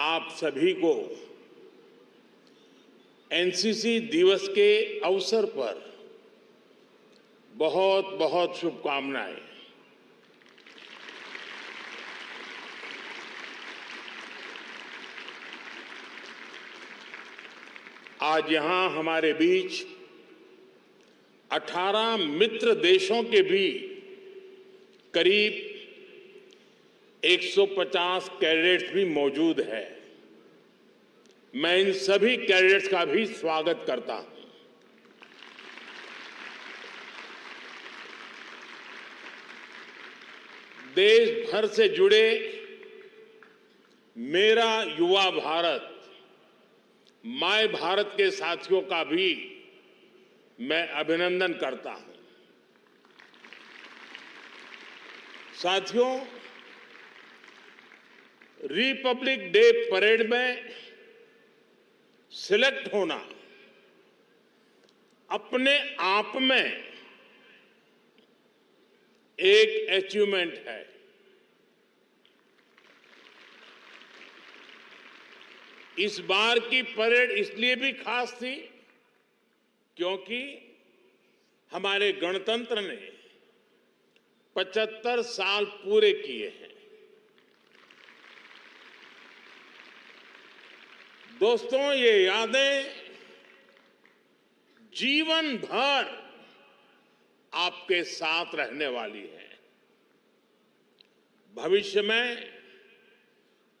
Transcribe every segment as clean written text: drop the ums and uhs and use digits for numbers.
आप सभी को एनसीसी दिवस के अवसर पर बहुत बहुत शुभकामनाएं। आज यहां हमारे बीच 18 मित्र देशों के भी करीब 150 कैडेट्स भी मौजूद हैं। मैं इन सभी कैडेट्स का भी स्वागत करता हूं। देश भर से जुड़े मेरा युवा भारत, माय भारत के साथियों का भी मैं अभिनंदन करता हूं। साथियों, रिपब्लिक डे परेड में सिलेक्ट होना अपने आप में एक अचीवमेंट है। इस बार की परेड इसलिए भी खास थी क्योंकि हमारे गणतंत्र ने 75 साल पूरे किए हैं। दोस्तों, ये यादें जीवन भर आपके साथ रहने वाली हैं। भविष्य में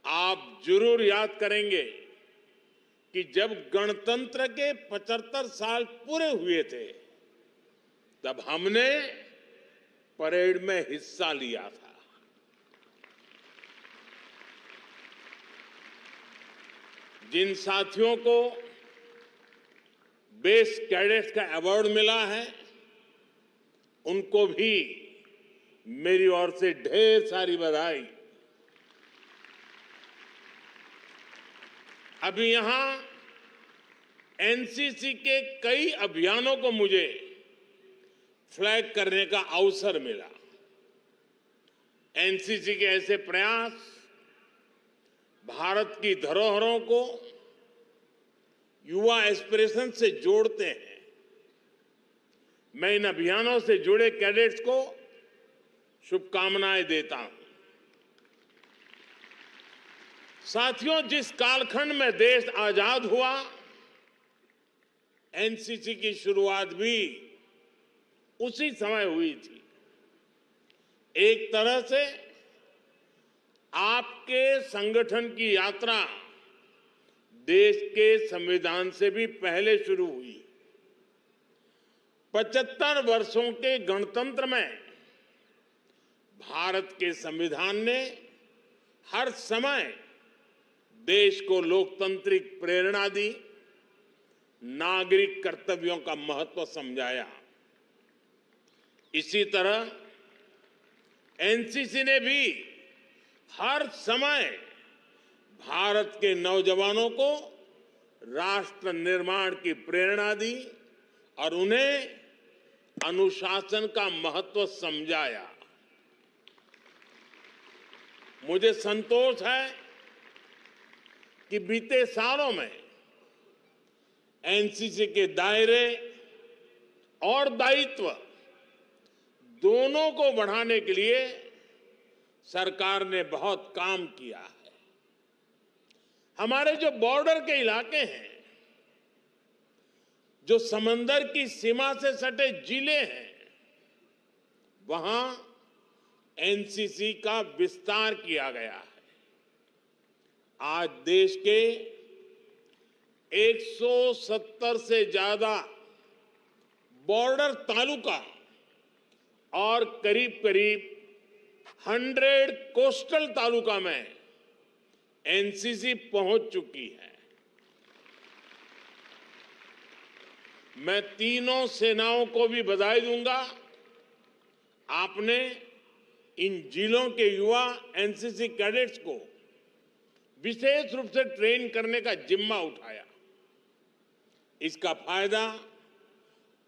आप जरूर याद करेंगे कि जब गणतंत्र के 75 साल पूरे हुए थे तब हमने परेड में हिस्सा लिया था। जिन साथियों को बेस्ट कैडेट्स का अवार्ड मिला है उनको भी मेरी ओर से ढेर सारी बधाई। अभी यहां एनसीसी के कई अभियानों को मुझे फ्लैग करने का अवसर मिला। एनसीसी के ऐसे प्रयास भारत की धरोहरों को युवा एस्पिरेशन से जोड़ते हैं। मैं इन अभियानों से जुड़े कैडेट्स को शुभकामनाएं देता हूं। साथियों, जिस कालखंड में देश आजाद हुआ, एनसीसी की शुरुआत भी उसी समय हुई थी। एक तरह से आपके संगठन की यात्रा देश के संविधान से भी पहले शुरू हुई। 75 वर्षों के गणतंत्र में भारत के संविधान ने हर समय देश को लोकतांत्रिक प्रेरणा दी, नागरिक कर्तव्यों का महत्व समझाया। इसी तरह एनसीसी ने भी हर समय भारत के नौजवानों को राष्ट्र निर्माण की प्रेरणा दी और उन्हें अनुशासन का महत्व समझाया। मुझे संतोष है कि बीते सालों में एनसीसी के दायरे और दायित्व दोनों को बढ़ाने के लिए सरकार ने बहुत काम किया है। हमारे जो बॉर्डर के इलाके हैं, जो समंदर की सीमा से सटे जिले हैं, वहां एनसीसी का विस्तार किया गया है। आज देश के 170 से ज्यादा बॉर्डर तालुका और करीब करीब 100 कोस्टल तालुका में एनसीसी पहुंच चुकी है। मैं तीनों सेनाओं को भी बधाई दूंगा। आपने इन जिलों के युवा एनसीसी कैडेट्स को विशेष रूप से ट्रेन करने का जिम्मा उठाया। इसका फायदा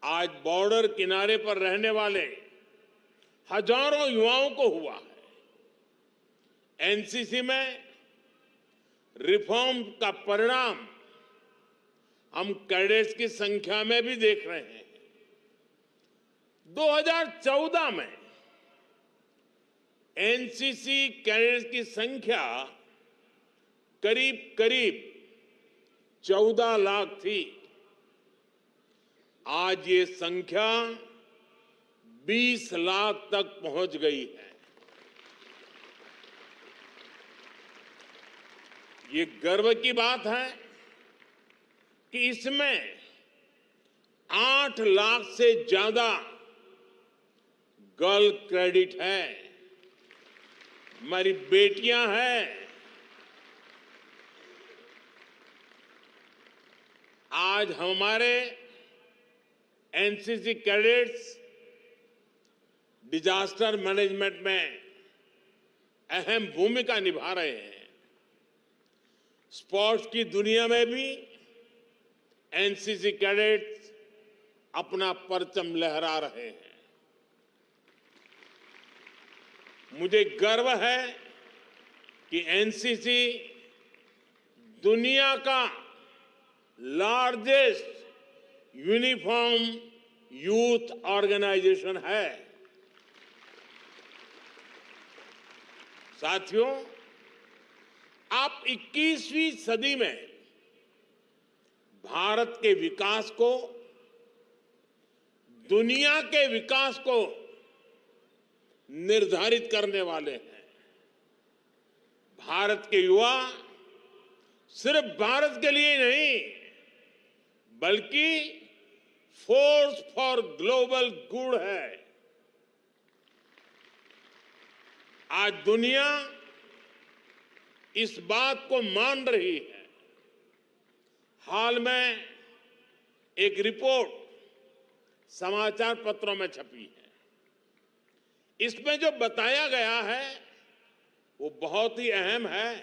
आज बॉर्डर किनारे पर रहने वाले हजारों युवाओं को हुआ है। एनसीसी में रिफॉर्म का परिणाम हम कैडेट्स की संख्या में भी देख रहे हैं। 2014 में एनसीसी कैडेट्स की संख्या करीब करीब 14 लाख थी। आज ये संख्या 20 लाख तक पहुंच गई है। ये गर्व की बात है कि इसमें 8 लाख से ज्यादा गर्ल क्रेडिट है, हमारी बेटियां हैं। आज हमारे एनसीसी कैडेट्स डिजास्टर मैनेजमेंट में अहम भूमिका निभा रहे हैं। स्पोर्ट्स की दुनिया में भी एनसीसी कैडेट्स अपना परचम लहरा रहे हैं। मुझे गर्व है कि एनसीसी दुनिया का लार्जेस्ट यूनिफॉर्म यूथ ऑर्गेनाइजेशन है। साथियों, आप 21वीं सदी में भारत के विकास को, दुनिया के विकास को निर्धारित करने वाले हैं। भारत के युवा सिर्फ भारत के लिए नहीं, बल्कि फोर्स फॉर ग्लोबल गुड है। आज दुनिया इस बात को मान रही है। हाल में एक रिपोर्ट समाचार पत्रों में छपी है। इसमें जो बताया गया है वो बहुत ही अहम है।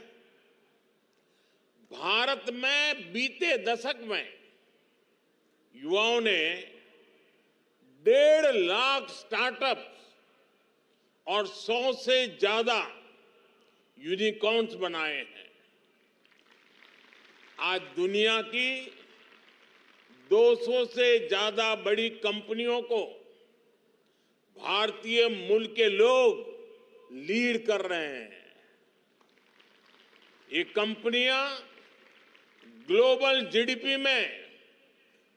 भारत में बीते दशक में युवाओं ने 1.5 लाख स्टार्टअप्स और 100 से ज्यादा यूनिकॉर्न्स बनाए हैं। आज दुनिया की 200 से ज्यादा बड़ी कंपनियों को भारतीय मूल के लोग लीड कर रहे हैं। ये कंपनियां ग्लोबल जीडीपी में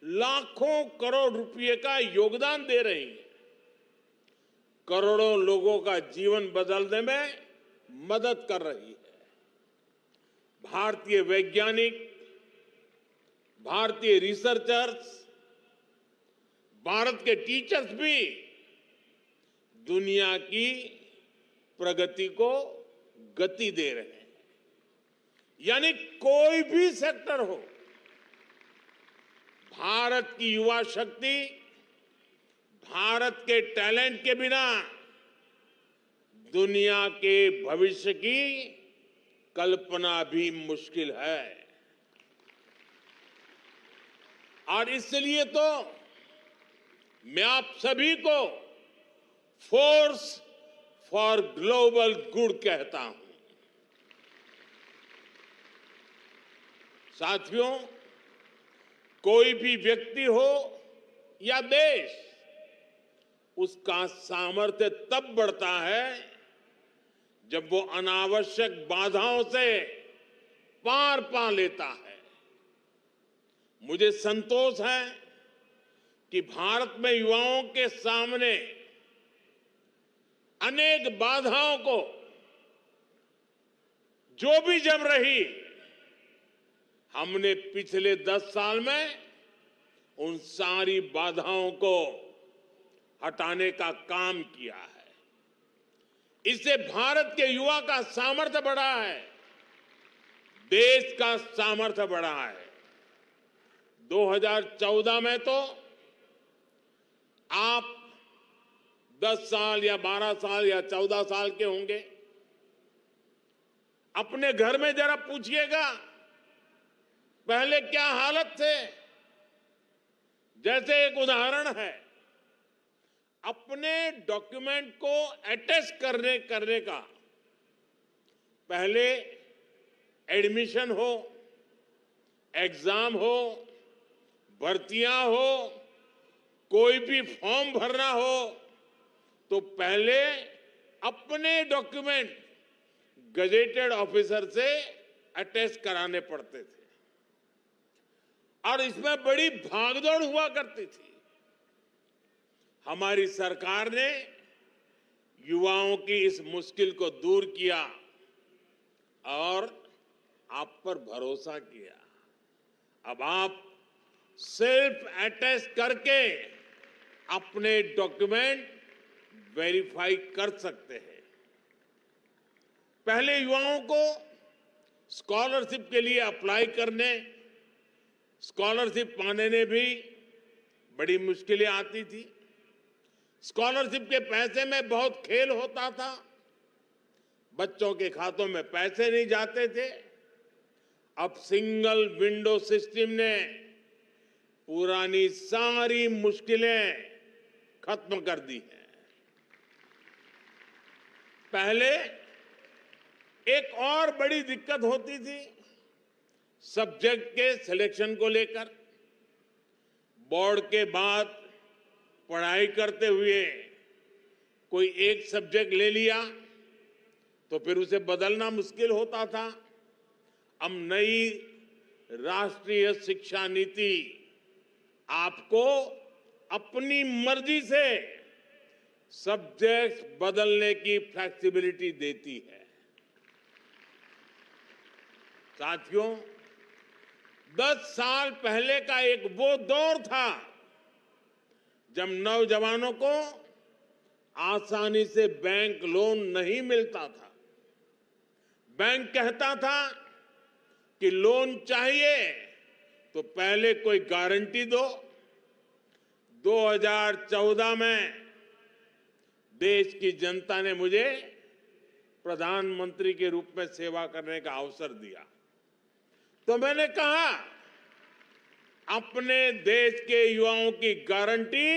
लाखों करोड़ रुपए का योगदान दे रही हैं, करोड़ों लोगों का जीवन बदलने में मदद कर रही है। भारतीय वैज्ञानिक, भारतीय रिसर्चर्स, भारत के टीचर्स भी दुनिया की प्रगति को गति दे रहे हैं। यानी कोई भी सेक्टर हो, भारत की युवा शक्ति, भारत के टैलेंट के बिना दुनिया के भविष्य की कल्पना भी मुश्किल है। और इसलिए तो मैं आप सभी को फोर्स फॉर ग्लोबल गुड कहता हूं। साथियों, कोई भी व्यक्ति हो या देश, उसका सामर्थ्य तब बढ़ता है जब वो अनावश्यक बाधाओं से पार पा लेता है। मुझे संतोष है कि भारत में युवाओं के सामने अनेक बाधाओं को जो भी जम रही, हमने पिछले 10 साल में उन सारी बाधाओं को हटाने का काम किया है। इससे भारत के युवा का सामर्थ्य बढ़ा है, देश का सामर्थ्य बढ़ा है। 2014 में तो आप 10 साल या 12 साल या 14 साल के होंगे। अपने घर में जरा पूछिएगा पहले क्या हालत थे। जैसे एक उदाहरण है, अपने डॉक्यूमेंट को अटैच करने का पहले एडमिशन हो, एग्जाम हो, भर्तियां हो, कोई भी फॉर्म भरना हो तो पहले अपने डॉक्यूमेंट गजेटेड ऑफिसर से अटेस्ट कराने पड़ते थे और इसमें बड़ी भागदौड़ हुआ करती थी। हमारी सरकार ने युवाओं की इस मुश्किल को दूर किया और आप पर भरोसा किया। अब आप सेल्फ अटेस्ट करके अपने डॉक्यूमेंट वेरीफाई कर सकते हैं। पहले युवाओं को स्कॉलरशिप के लिए अप्लाई करने, स्कॉलरशिप पाने में भी बड़ी मुश्किलें आती थी। स्कॉलरशिप के पैसे में बहुत खेल होता था, बच्चों के खातों में पैसे नहीं जाते थे। अब सिंगल विंडो सिस्टम ने पुरानी सारी मुश्किलें खत्म कर दी हैं। पहले एक और बड़ी दिक्कत होती थी सब्जेक्ट के सिलेक्शन को लेकर। बोर्ड के बाद पढ़ाई करते हुए कोई एक सब्जेक्ट ले लिया तो फिर उसे बदलना मुश्किल होता था। अब नई राष्ट्रीय शिक्षा नीति आपको अपनी मर्जी से सब्जेक्ट बदलने की फ्लेक्सिबिलिटी देती है। साथियों, 10 साल पहले का एक वो दौर था जब नौजवानों को आसानी से बैंक लोन नहीं मिलता था। बैंक कहता था कि लोन चाहिए तो पहले कोई गारंटी दो। 2014 में देश की जनता ने मुझे प्रधानमंत्री के रूप में सेवा करने का अवसर दिया तो मैंने कहा अपने देश के युवाओं की गारंटी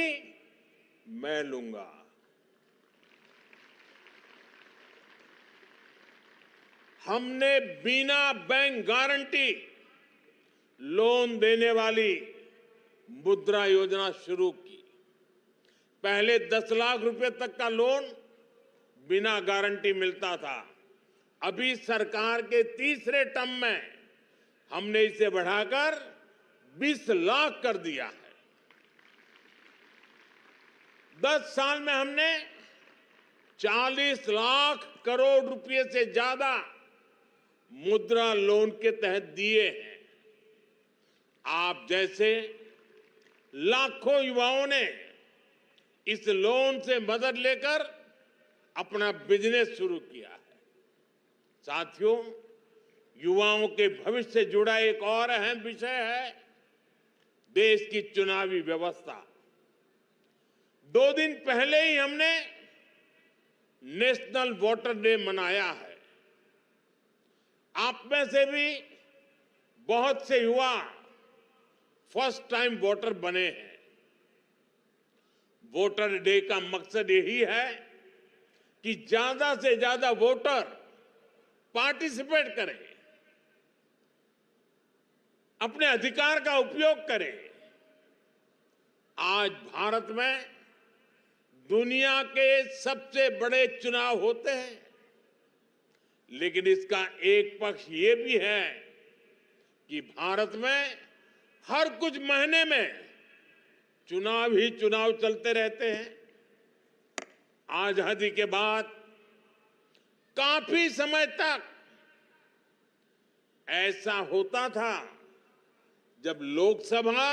मैं लूंगा। हमने बिना बैंक गारंटी लोन देने वाली मुद्रा योजना शुरू की। पहले 10 लाख रुपए तक का लोन बिना गारंटी मिलता था। अभी सरकार के तीसरे टर्म में हमने इसे बढ़ाकर 20 लाख कर दिया है। 10 साल में हमने 40 लाख करोड़ रुपए से ज्यादा मुद्रा लोन के तहत दिए हैं। आप जैसे लाखों युवाओं ने इस लोन से मदद लेकर अपना बिजनेस शुरू किया है। साथियों, युवाओं के भविष्य से जुड़ा एक और अहम विषय है देश की चुनावी व्यवस्था। 2 दिन पहले ही हमने नेशनल वोटर डे मनाया है। आप में से भी बहुत से युवा फर्स्ट टाइम वोटर बने हैं। वोटर डे का मकसद यही है कि ज्यादा से ज्यादा वोटर पार्टिसिपेट करें, अपने अधिकार का उपयोग करें। आज भारत में दुनिया के सबसे बड़े चुनाव होते हैं, लेकिन इसका एक पक्ष ये भी है कि भारत में हर कुछ महीने में चुनाव ही चुनाव चलते रहते हैं। आजादी के बाद काफी समय तक ऐसा होता था जब लोकसभा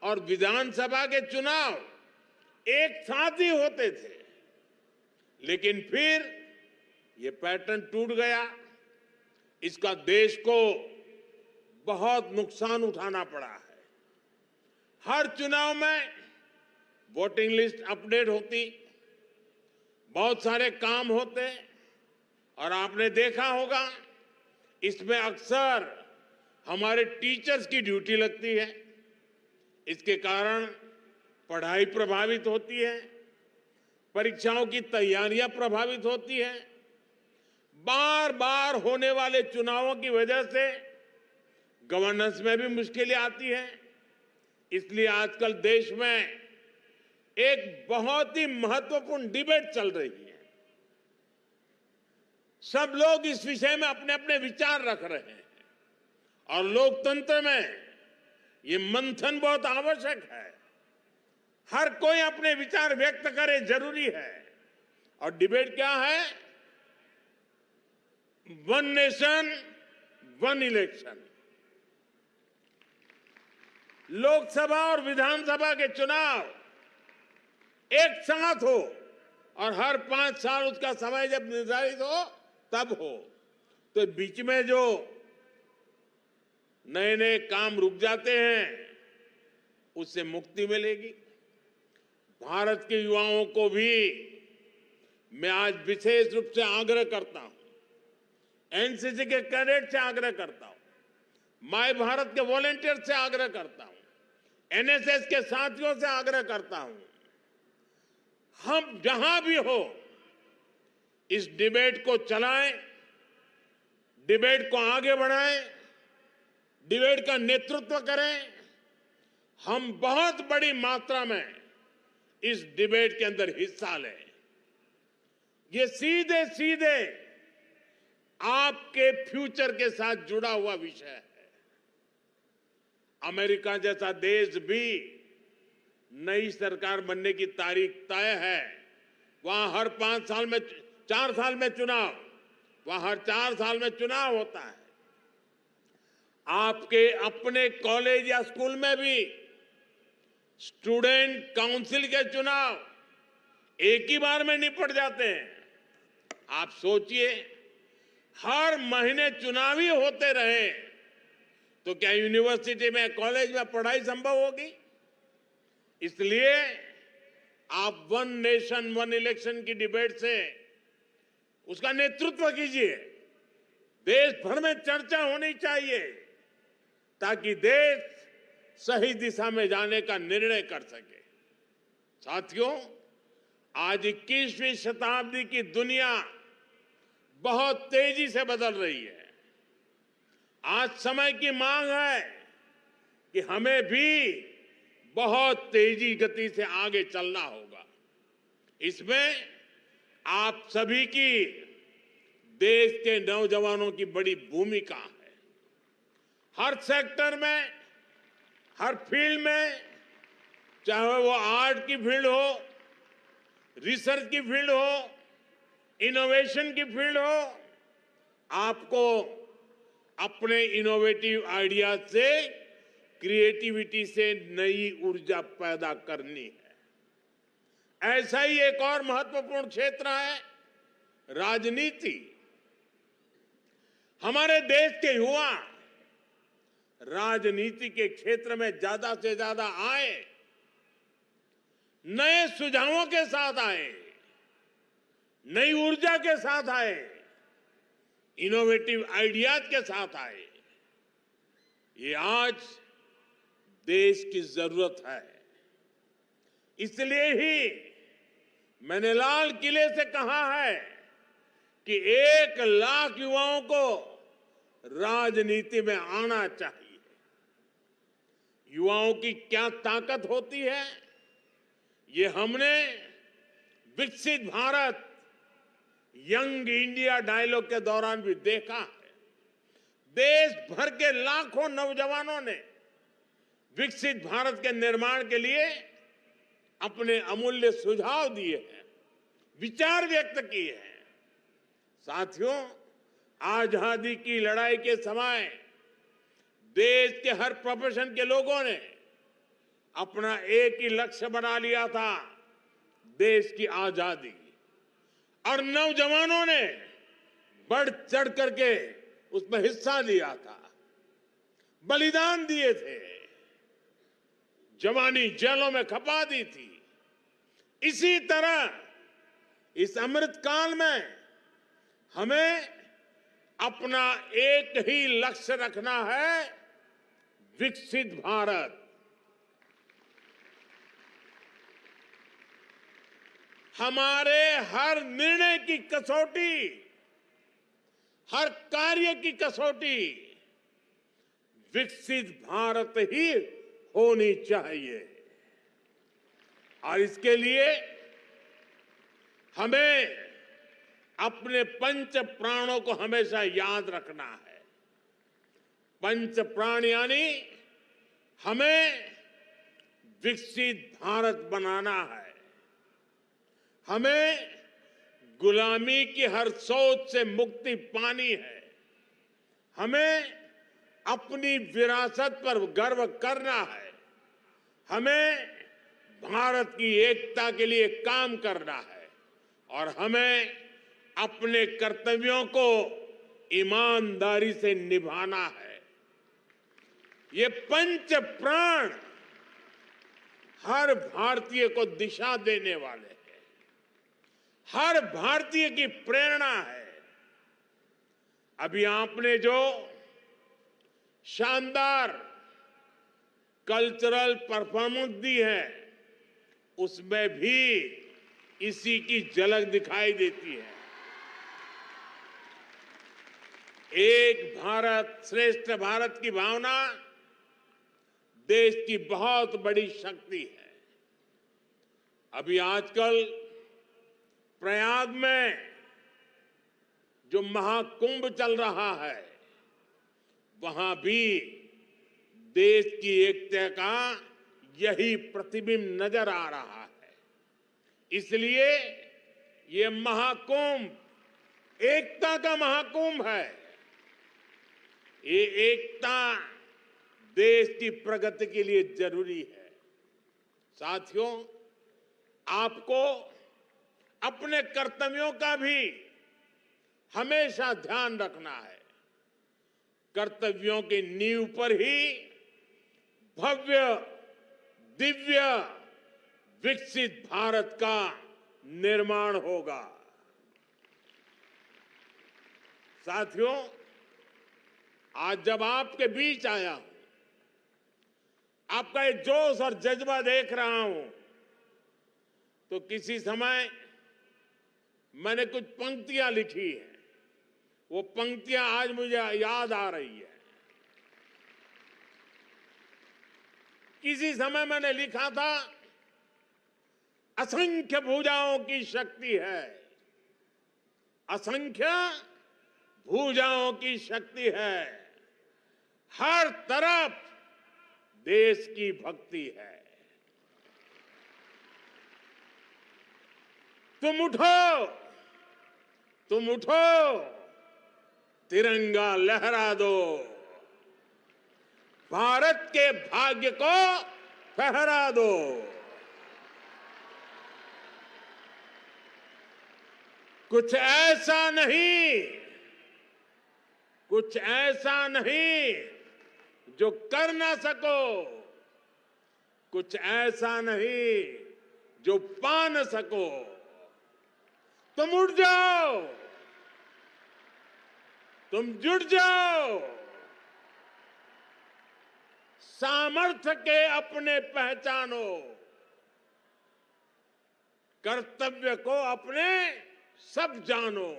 और विधानसभा के चुनाव एक साथ ही होते थे, लेकिन फिर ये पैटर्न टूट गया। इसका देश को बहुत नुकसान उठाना पड़ा है। हर चुनाव में वोटिंग लिस्ट अपडेट होती, बहुत सारे काम होते और आपने देखा होगा इसमें अक्सर हमारे टीचर्स की ड्यूटी लगती है। इसके कारण पढ़ाई प्रभावित होती है, परीक्षाओं की तैयारियां प्रभावित होती हैं। बार बार होने वाले चुनावों की वजह से गवर्नेंस में भी मुश्किलें आती हैं। इसलिए आजकल देश में एक बहुत ही महत्वपूर्ण डिबेट चल रही है। सब लोग इस विषय में अपने अपने विचार रख रहे हैं और लोकतंत्र में ये मंथन बहुत आवश्यक है। हर कोई अपने विचार व्यक्त करे, जरूरी है। और डिबेट क्या है? One nation one election. Lok Sabha और विधानसभा के चुनाव एक साथ हो और हर 5 साल उसका समय जब निर्धारित हो तब हो, तो बीच में जो नए नए काम रुक जाते हैं उससे मुक्ति मिलेगी। भारत के युवाओं को भी मैं आज विशेष रूप से आग्रह करता हूं, एनसीसी के कैडेट से आग्रह करता हूं, माय भारत के वॉलंटियर से आग्रह करता हूं, एनएसएस के साथियों से आग्रह करता हूं, हम जहां भी हो इस डिबेट को चलाएं, डिबेट को आगे बढ़ाएं, डिबेट का नेतृत्व करें। हम बहुत बड़ी मात्रा में इस डिबेट के अंदर हिस्सा लें। ये सीधे सीधे आपके फ्यूचर के साथ जुड़ा हुआ विषय है। अमेरिका जैसा देश भी नई सरकार बनने की तारीख तय है। वहां हर 4 साल में चुनाव, वहां हर 4 साल में चुनाव होता है। आपके अपने कॉलेज या स्कूल में भी स्टूडेंट काउंसिल के चुनाव एक ही बार में निपट जाते हैं। आप सोचिए, हर महीने चुनाव ही होते रहे तो क्या यूनिवर्सिटी में, कॉलेज में पढ़ाई संभव होगी? इसलिए आप वन नेशन वन इलेक्शन की डिबेट से उसका नेतृत्व कीजिए। देश भर में चर्चा होनी चाहिए ताकि देश सही दिशा में जाने का निर्णय कर सके। साथियों, आज 21वीं शताब्दी की दुनिया बहुत तेजी से बदल रही है। आज समय की मांग है कि हमें भी बहुत तेजी गति से आगे चलना होगा। इसमें आप सभी की, देश के नौजवानों की बड़ी भूमिका है। हर सेक्टर में, हर फील्ड में, चाहे वो आर्ट की फील्ड हो, रिसर्च की फील्ड हो, इनोवेशन की फील्ड हो, आपको अपने इनोवेटिव आइडिया से, क्रिएटिविटी से नई ऊर्जा पैदा करनी है। ऐसा ही एक और महत्वपूर्ण क्षेत्र है राजनीति। हमारे देश के युवा राजनीति के क्षेत्र में ज्यादा से ज्यादा आए, नए सुझावों के साथ आए, नई ऊर्जा के साथ आए, इनोवेटिव आइडियाज के साथ आए। ये आज देश की जरूरत है। इसलिए ही मैंने लाल किले से कहा है कि 1 लाख युवाओं को राजनीति में आना चाहिए। युवाओं की क्या ताकत होती है, ये हमने विकसित भारत, यंग इंडिया डायलॉग के दौरान भी देखा है। देश भर के लाखों नौजवानों ने विकसित भारत के निर्माण के लिए अपने अमूल्य सुझाव दिए हैं, विचार व्यक्त किए हैं। साथियों, आजादी की लड़ाई के समय देश के हर प्रोफेशन के लोगों ने अपना एक ही लक्ष्य बना लिया था, देश की आजादी। और नौजवानों ने बढ़ चढ़ करके उसमें हिस्सा लिया था, बलिदान दिए थे, जवानी जेलों में खपा दी थी। इसी तरह इस अमृत काल में हमें अपना एक ही लक्ष्य रखना है, विकसित भारत। हमारे हर निर्णय की कसौटी हर कार्य की कसौटी विकसित भारत ही होनी चाहिए। और इसके लिए हमें अपने पंच प्राणों को हमेशा याद रखना है। पंच प्राण यानी हमें विकसित भारत बनाना है। हमें गुलामी की हर सोच से मुक्ति पानी है। हमें अपनी विरासत पर गर्व करना है। हमें भारत की एकता के लिए काम करना है और हमें अपने कर्तव्यों को ईमानदारी से निभाना है। ये पंच प्राण हर भारतीय को दिशा देने वाले हैं, हर भारतीय की प्रेरणा है। अभी आपने जो शानदार कल्चरल परफॉर्मेंस दी है, उसमें भी इसी की झलक दिखाई देती है। एक भारत श्रेष्ठ भारत की भावना देश की बहुत बड़ी शक्ति है। अभी आजकल प्रयाग में जो महाकुंभ चल रहा है, वहां भी देश की एकता का यही प्रतिबिंब नजर आ रहा है। इसलिए ये महाकुंभ एकता का महाकुंभ है। ये एकता देश की प्रगति के लिए जरूरी है। साथियों, आपको अपने कर्तव्यों का भी हमेशा ध्यान रखना है। कर्तव्यों की नींव पर ही भव्य दिव्य विकसित भारत का निर्माण होगा। साथियों, आज जब आपके बीच आया हूं, आपका ये जोश और जज्बा देख रहा हूं, तो किसी समय मैंने कुछ पंक्तियां लिखी हैं। वो पंक्तियां आज मुझे याद आ रही है। किसी समय मैंने लिखा था, असंख्य भुजाओं की शक्ति है, असंख्य भुजाओं की शक्ति है, हर तरफ देश की भक्ति है। तुम उठो, तुम उठो, तिरंगा लहरा दो, भारत के भाग्य को फहरा दो। कुछ ऐसा नहीं, कुछ ऐसा नहीं जो कर ना सको, कुछ ऐसा नहीं जो पा न सको। तुम उठ जाओ, तुम जुट जाओ, सामर्थ्य के अपने पहचानो, कर्तव्य को अपने सब जानो।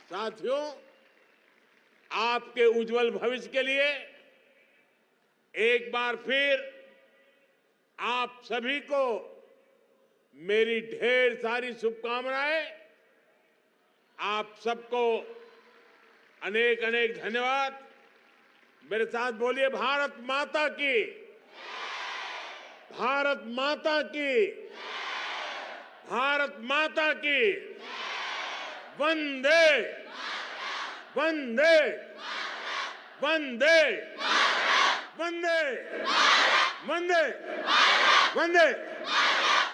साथियों, आपके उज्जवल भविष्य के लिए एक बार फिर आप सभी को मेरी ढेर सारी शुभकामनाएं। आप सबको अनेक अनेक धन्यवाद। मेरे साथ बोलिए, भारत माता की, भारत माता की, भारत माता की, वंदे वंदे वंदे वंदे वंदे वंदे